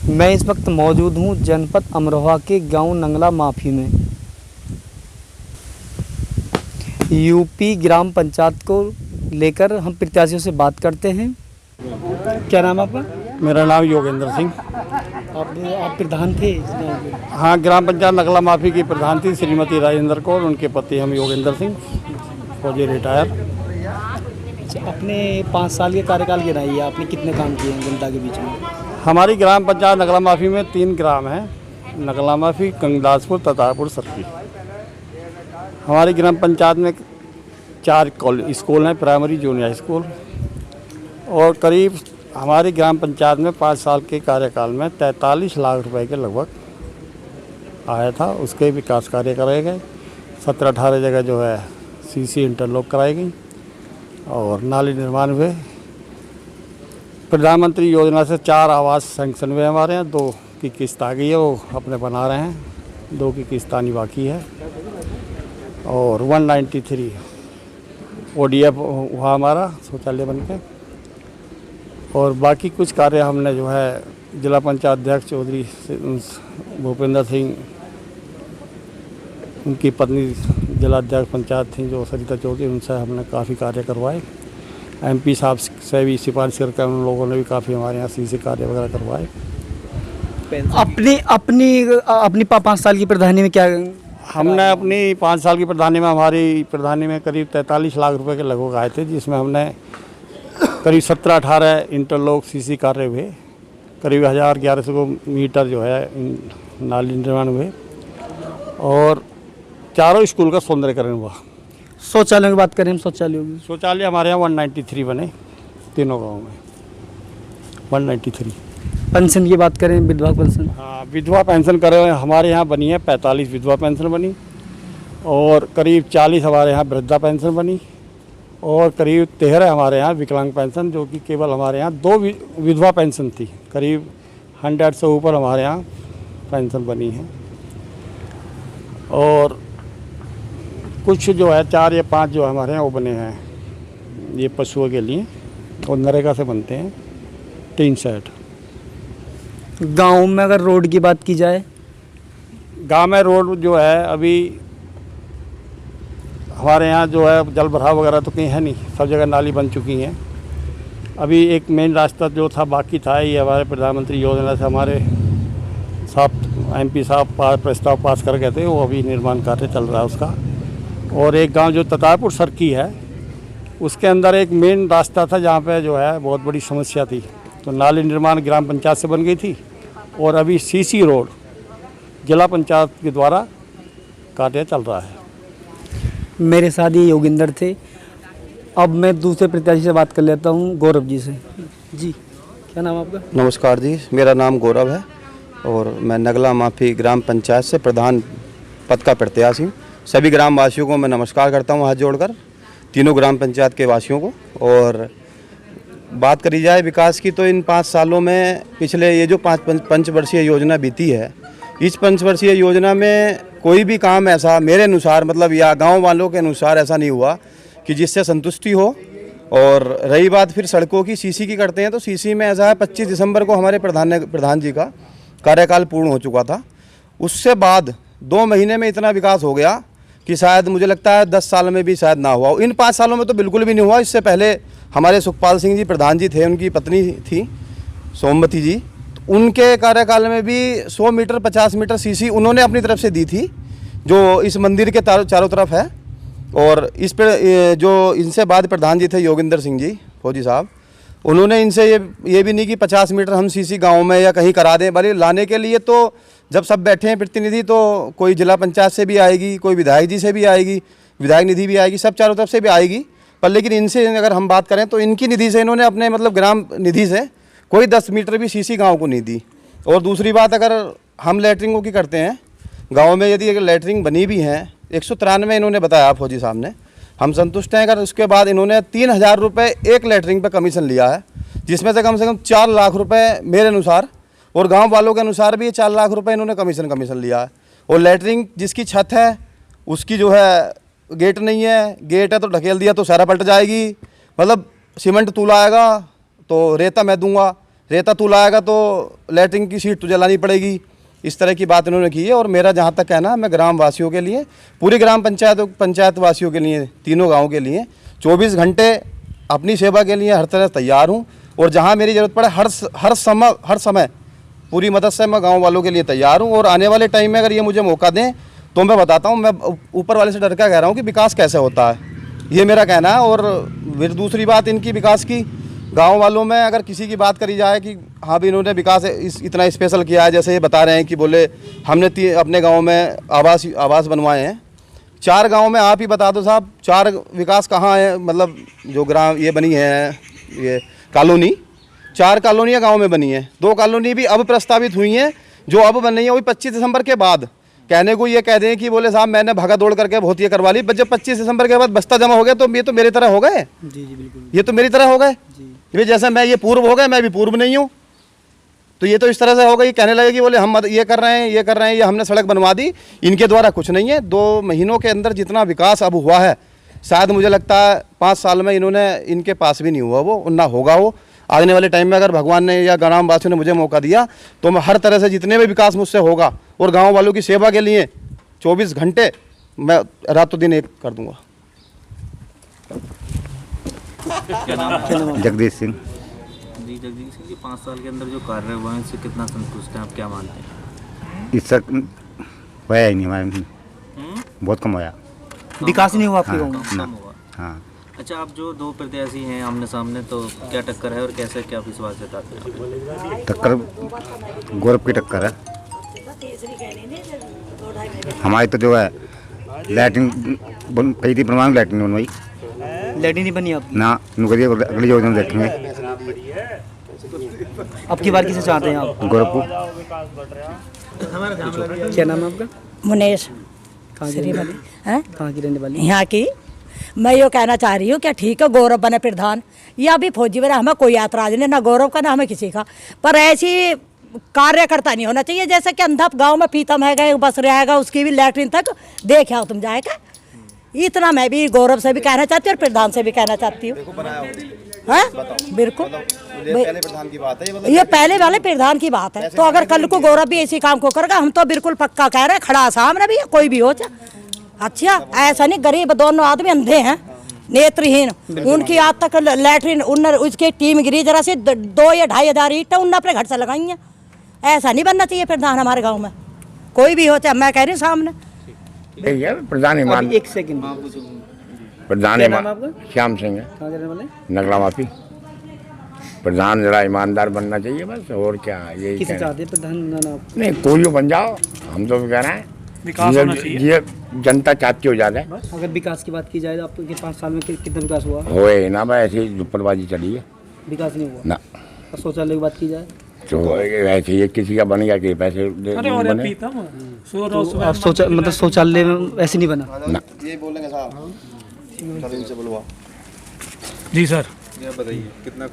मैं इस वक्त मौजूद हूँ जनपद अमरोहा के गांव नंगला माफी में। यूपी ग्राम पंचायत को लेकर हम प्रत्याशियों से बात करते हैं। क्या नाम है आपका? मेरा नाम योगेंद्र सिंह। आप प्रधान थे इस गाँव के? हाँ, ग्राम पंचायत नगला माफी की प्रधान थी श्रीमती राजेंद्र कौर। उनके पति हम योगेंद्र सिंह, फौजी रिटायर। अपने 5 साल के कार्यकाल के रही है, आपने कितने काम किए हैं जनता के बीच में? हमारी ग्राम पंचायत नगला माफी में 3 ग्राम हैं, नगला माफी, कंगदासपुर, ततापुर, सरकी। हमारी ग्राम पंचायत में 4 स्कूल हैं, प्राइमरी जूनियर स्कूल। और करीब हमारी ग्राम पंचायत में 5 साल के कार्यकाल में 43 लाख रुपए के लगभग आया था। उसके विकास कार्य कराए गए। 17-18 जगह जो है सीसी इंटरलॉक कराई गई और नाली निर्माण हुए। प्रधानमंत्री योजना से 4 आवास सैंक्शन हुए हमारे यहाँ। 2 की किस्त आ गई है, वो अपने बना रहे हैं। 2 की किस्त आनी बाकी है। और 193 ODF हुआ हमारा शौचालय बन के। और बाकी कुछ कार्य हमने जो है जिला पंचायत अध्यक्ष चौधरी भूपेंद्र सिंह, उनकी पत्नी जिला अध्यक्ष पंचायत थी जो सरिता चौधरी, उनसे हमने काफ़ी कार्य करवाए। MP साहब से भी सिफारिश करके उन लोगों ने भी काफ़ी हमारे यहाँ सीसी कार्य वगैरह करवाए। अपनी 5 साल की प्रधानी में क्या? हमने अपनी 5 साल की प्रधानी में, हमारी प्रधानी में करीब 43 लाख रुपए के लगभग आए थे, जिसमें हमने करीब 17-18 इंटरलॉक सीसी कार्य हुए। करीब 1100 मीटर जो है नाली निर्माण हुए। और 4 स्कूल का सौंदर्यकरण हुआ। शौचालय की बात करें हम, शौचालय हमारे यहाँ 193 बने तीनों गाँव में, 193। पेंशन की बात करें, विधवा पेंशन? हाँ, विधवा पेंशन करें हमारे यहाँ बनी है। 45 विधवा पेंशन बनी और करीब 40 हमारे यहाँ वृद्धा पेंशन बनी और करीब 13 हमारे यहाँ विकलांग पेंशन, जो कि केवल हमारे यहाँ 2 विधवा पेंशन थी। करीब 100 से ऊपर हमारे यहाँ पेंशन बनी है। और कुछ जो है 4 या 5 जो हमारे यहाँ वो बने हैं ये पशुओं के लिए, और नरेगा से बनते हैं 3 सेट। गांव में अगर रोड की बात की जाए, गांव में रोड जो है अभी हमारे यहाँ जो है जल भराव वगैरह तो कहीं है नहीं, सब जगह नाली बन चुकी हैं। अभी एक मेन रास्ता जो था बाकी था, ये हमारे प्रधानमंत्री योजना से हमारे MP साहब प्रस्ताव पास कर गए थे, वो अभी निर्माण कार्य चल रहा है उसका। और एक गांव जो ततापुर सरकी है, उसके अंदर एक मेन रास्ता था जहाँ पे जो है बहुत बड़ी समस्या थी, तो नाली निर्माण ग्राम पंचायत से बन गई थी। और अभी CC रोड जिला पंचायत के द्वारा कार्य चल रहा है। मेरे साथ ये योगेंद्र थे। अब मैं दूसरे प्रत्याशी से बात कर लेता हूँ, गौरव जी से। जी, क्या नाम आपका? नमस्कार जी, मेरा नाम गौरव है और मैं नगला माफी ग्राम पंचायत से प्रधान पद का प्रत्याशी हूँ। सभी ग्राम वासियों को मैं नमस्कार करता हूँ हाथ जोड़कर, तीनों ग्राम पंचायत के वासियों को। और बात करी जाए विकास की, तो इन 5 सालों में पिछले ये जो 5 पंचवर्षीय योजना बीती है, इस पंचवर्षीय योजना में कोई भी काम ऐसा मेरे अनुसार, मतलब या गांव वालों के अनुसार ऐसा नहीं हुआ कि जिससे संतुष्टि हो। और रही बात फिर सड़कों की, CC की करते हैं तो CC में ऐसा है 25 दिसंबर को हमारे प्रधान जी का कार्यकाल पूर्ण हो चुका था। उससे बाद 2 महीने में इतना विकास हो गया कि शायद मुझे लगता है 10 साल में भी शायद ना हुआ। इन 5 सालों में तो बिल्कुल भी नहीं हुआ। इससे पहले हमारे सुखपाल सिंह जी प्रधान जी थे, उनकी पत्नी थी सोमवती जी, उनके कार्यकाल में भी 100 मीटर 50 मीटर CC उन्होंने अपनी तरफ से दी थी, जो इस मंदिर के चारों तरफ है। और इस पर जो इनसे बाद प्रधान जी थे योगेंद्र सिंह जी फौजी साहब, उन्होंने इनसे ये भी नहीं कि 50 मीटर हम CC गाँव में या कहीं करा दें, बल्कि लाने के लिए तो जब सब बैठे हैं प्रतिनिधि, तो कोई जिला पंचायत से भी आएगी, कोई विधायक जी से भी आएगी, विधायक निधि भी आएगी, सब चारों तरफ से भी आएगी। पर लेकिन इनसे अगर हम बात करें तो इनकी निधि से इन्होंने अपने मतलब ग्राम निधि से कोई 10 मीटर भी CC गांव को नहीं दी। और दूसरी बात, अगर हम लैटरिंगों की करते हैं गांव में, यदि अगर लैटरिंग बनी भी हैं 193 इन्होंने बताया फौजी साहब ने, हम संतुष्ट हैं। अगर उसके बाद इन्होंने 3000 रुपये एक लैटरिंग पर कमीशन लिया है, जिसमें से कम 4 लाख रुपये मेरे अनुसार और गाँव वालों के अनुसार भी 4 लाख रुपये इन्होंने कमीशन लिया है। और लैटरिंग जिसकी छत है उसकी जो है गेट नहीं है, गेट है तो ढकेल दिया तो सारा पलट जाएगी। मतलब सीमेंट तूला आएगा तो रेता मैं दूंगा, रेता तू लाएगा तो लैट्रिन की सीट तुझे लानी पड़ेगी। इस तरह की बात इन्होंने की है। और मेरा जहाँ तक कहना, मैं ग्राम वासियों के लिए, पूरी ग्राम पंचायत वासियों के लिए, तीनों गाँव के लिए 24 घंटे अपनी सेवा के लिए हर तरह तैयार हूँ। और जहाँ मेरी ज़रूरत पड़े हर समय पूरी मदद से मैं गांव वालों के लिए तैयार हूँ। और आने वाले टाइम में अगर ये मुझे मौका दें तो मैं बताता हूँ, मैं ऊपर वाले से डर कर कह रहा हूँ कि विकास कैसे होता है, ये मेरा कहना है। और फिर दूसरी बात इनकी विकास की, गांव वालों में अगर किसी की बात करी जाए कि हाँ भी इन्होंने विकास इतना स्पेशल किया है, जैसे ये बता रहे हैं कि बोले हमने अपने गाँव में आवास बनवाए हैं। 4 गाँव में आप ही बता दो साहब, 4 विकास कहाँ है, मतलब जो ग्राम ये बनी है, ये कॉलोनी 4 कॉलोनियाँ गांव में बनी हैं। 2 कॉलोनी भी अब प्रस्तावित हुई हैं, जो अब बन रही है, वही 25 दिसंबर के बाद। कहने को ये कह दें कि बोले साहब मैंने भागा दौड़ करके बहुत ये करवा ली, जब 25 दिसंबर के बाद बस्ता जमा हो गया तो ये तो मेरी तरह हो गए। जी बिल्कुल, ये तो मेरी तरह हो गए। ये जैसे मैं ये पूर्व हो गए, मैं भी पूर्व नहीं हूँ, तो ये तो इस तरह से हो गई। कहने लगे कि बोले हम ये कर रहे हैं, ये कर रहे हैं, ये हमने सड़क बनवा दी। इनके द्वारा कुछ नहीं है। 2 महीनों के अंदर जितना विकास अब हुआ है, शायद मुझे लगता है 5 साल में इनके पास भी नहीं हुआ वो, ना होगा वो। आने वाले टाइम में अगर भगवान ने या ग्राम वासियों ने मुझे मौका दिया तो मैं हर तरह से जितने भी विकास मुझसे होगा और गांव वालों की सेवा के लिए 24 घंटे मैं रातों दिन एक कर दूंगा। क्या नाम है? जगदीश सिंह। जी जगदीश सिंह जी, 5 साल के अंदर जो कार्य हुआ है इससे कितना संतुष्ट हैं आप, क्या मानते हैं? इससे होया ही नहीं हमारे, बहुत कम होया। विकास नहीं हुआ आपके गाँव में? ना। कम हुआ। हाँ, अच्छा, आप जो 2 प्रत्याशी हैं आमने सामने, तो क्या टक्कर है और कैसे क्या विश्वास जताते हैं? टक्कर गौरव की टक्कर है। हमारी तो जो है लैट्रिन कही थी, प्रमाण लैट्रिन बनवाई लैट्रिन नहीं बनी आप? ना, उनके अगली योजना देखेंगे। अब की बार किसे चाहते हैं आप? गौरव को। क्या नाम है आपका? मुनेश कहाँ की श्रीमती रहने- हैं कहाँ की रहने वाली? यहाँ की। मैं ये कहना चाह रही हूँ कि ठीक है गौरव बने प्रधान, या भी फौजी बने, हमें कोई ऐतराज नहीं, ना गौरव का ना हमें किसी का, पर ऐसी कार्यकर्ता नहीं होना चाहिए जैसे कि अंधा गांव में पीतम है गए बस रहेगा, उसकी भी लैट्रिन तक देखे हो तुम जाएगा। इतना मैं भी गौरव से भी कहना चाहती हूँ और प्रधान से भी कहना चाहती हूँ। हाँ बिल्कुल, प्रधान की बात है ये पहले वाले प्रधान की बात है। तो अगर कल को गौरव भी इसी काम को करेगा, हम तो बिल्कुल पक्का कह रहे हैं, खड़ा सामने भी कोई भी हो। अच्छा, ऐसा नहीं गरीब दोनों आदमी अंधे हैं, नेत्रहीन, उनकी आज तक लैट्रिन उसकी टीम गिरी जरा से 2 या 2,500 ईंटें उनने अपने घर से लगाई हैं। ऐसा नहीं बनना चाहिए प्रधान हमारे गांव में, कोई भी हो, चाहे मैं कह रही हूँ सामने। प्रधान ईमान, एक सेकंड, प्रधान क्या नाम है आपका? श्याम सिंह है, कहाँ के रहने वाले? नगला माफी। प्रधान जरा ईमानदार बनना चाहिए बस, और क्या यही किसे कहना। चाहते हैं प्रधान? ना नहीं, कोई बन जाओ, हम तो कह रहे हैं विकास होना चाहिए। ये जनता चाहती हो ज्यादा अगर विकास की बात की जाए तो आपके 5 साल में कितना विकास हुआ? होए ना भाई, ऐसी दुप्पटबाजी चली है विकास नहीं हुआ ना। और शौचालय की बात की जाए तो ऐसे ये किसी का बन गया कि पैसे बने आप मतलब शौचालय में ऐसे नहीं बना? ना। ये बोलेंगे साहब, चलो इनसे बुलवा। जी सर, ये बताइए कितना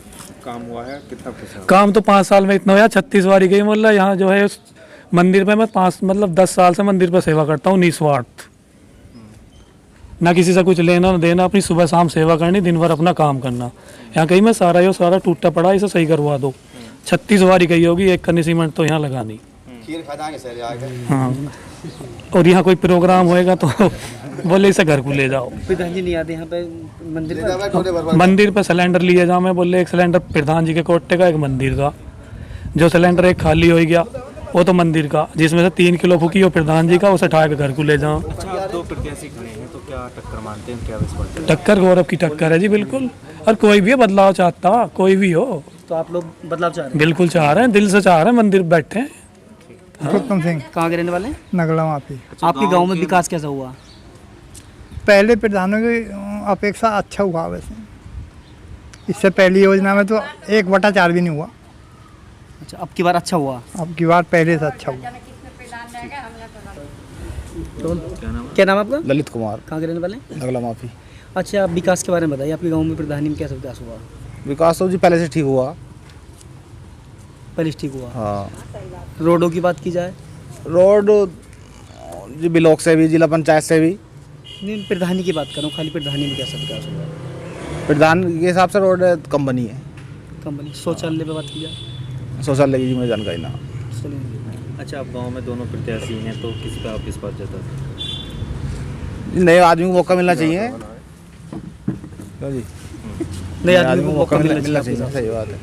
काम हुआ है, कितना पैसा? काम तो 5 साल में इतना हुआ, 36 बारी गई। मतलब यहाँ जो है मंदिर पे मैं 10 साल से मंदिर पे सेवा करता हूँ, निस्वार्थ, ना किसी से कुछ लेना ना देना, अपनी सुबह शाम सेवा करनी, दिन भर अपना काम करना। यहाँ कहीं मैं सारा टूटा पड़ा, इसे सही करवा दो। 36 बारी गई होगी, एक कन्नी सीमेंट तो यहाँ लगानी। खीर खा जाएंगे सर आगे। हाँ, और यहाँ कोई प्रोग्राम होएगा तो बोले इसे घर को ले जाओ। प्रधान जी नहीं आते यहाँ पे मंदिर पर? मंदिर पे सिलेंडर लिए जाओ, मैं बोले एक सिलेंडर प्रधान जी के कोटे का, एक मंदिर का। जो सिलेंडर एक खाली हो गया वो तो मंदिर का, जिसमें से 3 किलो फूकी हो प्रधान जी का, उसे उठा के घर को ले जाओ। अच्छा, आप 2 प्रत्याशी खड़े हैं तो क्या टक्कर मानते हैं, क्या विश्वास? टक्कर गौरव की टक्कर है जी, बिल्कुल। और कोई भी बदलाव चाहता, कोई भी हो, तो आप लोग बदलाव चाह रहे हैं? बिल्कुल चाह रहे हैं, दिल से चाह रहे हैं, मंदिर बैठे हैं। उत्तम सिंह, कहाँ के रहने वाले? नगला माफी। आपके गांव में विकास कैसा हुआ? पहले प्रधानों की अपेक्षा अच्छा हुआ वैसे, इससे पहली योजना में तो 1/4 भी नहीं हुआ। अच्छा, अब की बार अच्छा हुआ? अब की बार पहले से अच्छा हुआ। तो क्या नाम है आपका? ललित कुमार, कहाँ के रहने वाले? नगला माफी। अच्छा, आप विकास के बारे में बताइए, आपके गांव में प्रधानी में कैसा विकास हुआ? विकास तो जी पहले से ठीक हुआ। पहले से ठीक हुआ। हाँ, रोडों की बात की जाए? रोड जी ब्लॉक से भी, जिला पंचायत से भी। नहीं, प्रधानी की बात करूँ, खाली प्रधानी में कैसा विकास हुआ? प्रधान के हिसाब से रोड कम बनी है। कंपनी शौचालय पे बात की जाए? शौचालय की मुझे जानकारी ना। अच्छा, आप गांव में दोनों प्रत्याशी हैं तो किस पे आप विश्वास जताते हैं? नए आदमी को मौका मिलना चाहिए। क्यों जी? नए आदमी को मौका मिलना मिलना चाहिए। चाहिए, सही बात है।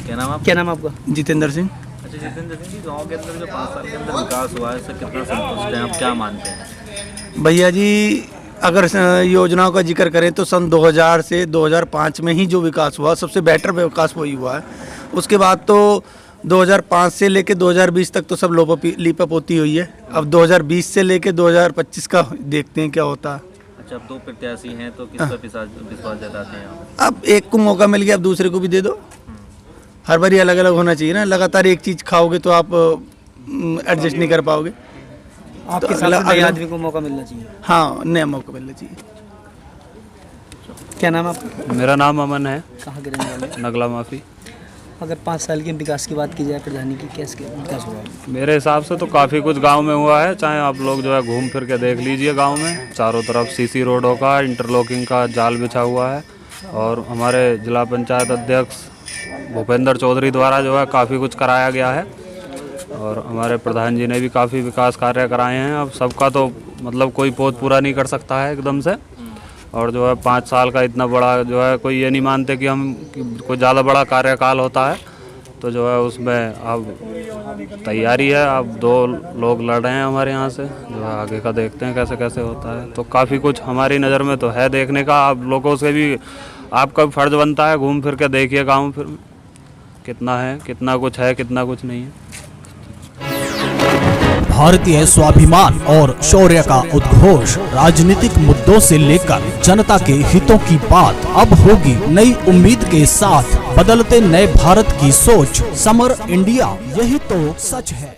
क्या नाम आप? क्या नाम है आपका? जितेंद्र सिंह। अच्छा जितेंद्र सिंह जी, गाँव के अंदर जो 5 साल के अंदर विकास हुआ है, इससे कितना संतुष्ट हैं आप, क्या मानते हैं? भैया जी, अगर योजनाओं का जिक्र करें तो सन 2000 से 2005 में ही जो विकास हुआ, सबसे बेटर विकास वही हुआ है। उसके बाद तो 2005 से लेके 2020 तक तो सब लीपापोती हुई है। अब 2020 से लेके 2025 का देखते हैं क्या होता है। अच्छा, अब 2 प्रत्याशी हैं तो किस पे विश्वास जताते हैं आप? अब एक को मौका मिल गया, अब दूसरे को भी दे दो। हर बार अलग अलग होना चाहिए ना, लगातार एक चीज़ खाओगे तो आप एडजस्ट नहीं कर पाओगे। आपके हिसाब से नए आदमी को मौका मिलना चाहिए। हाँ, नया मौका मिलना चाहिए। क्या नाम है आपका? मेरा नाम अमन है, कहाँ के रहने वाले? नगला माफ़ी। अगर 5 साल के विकास की बात की जाए प्रधानी की, कैसे विकास हुआ? मेरे हिसाब से तो काफ़ी कुछ गांव में हुआ है। चाहे आप लोग जो है घूम फिर के देख लीजिए, गांव में चारों तरफ सीसी रोडों का, इंटरलॉकिंग का जाल बिछा हुआ है। और हमारे जिला पंचायत अध्यक्ष भूपेंद्र चौधरी द्वारा जो है काफ़ी कुछ कराया गया है। और हमारे प्रधान जी ने भी काफ़ी विकास कार्य कराए हैं। अब सबका तो मतलब कोई पोत पूरा नहीं कर सकता है एकदम से। और जो है 5 साल का इतना बड़ा जो है, कोई ये नहीं मानते कि कोई ज़्यादा बड़ा कार्यकाल होता है। तो जो है उसमें अब तैयारी है। अब 2 लोग लड़ रहे हैं हमारे यहाँ से, जो है आगे का देखते हैं कैसे कैसे होता है। तो काफ़ी कुछ हमारी नज़र में तो है देखने का। आप लोगों से भी आपका फर्ज बनता है, घूम फिर के देखिए गाँव फिर कितना है, कितना कुछ है, कितना कुछ नहीं है। भारतीय स्वाभिमान और शौर्य का उद्घोष, राजनीतिक मुद्दों से लेकर जनता के हितों की बात अब होगी नई उम्मीद के साथ। बदलते नए भारत की सोच, समर इंडिया, यही तो सच है।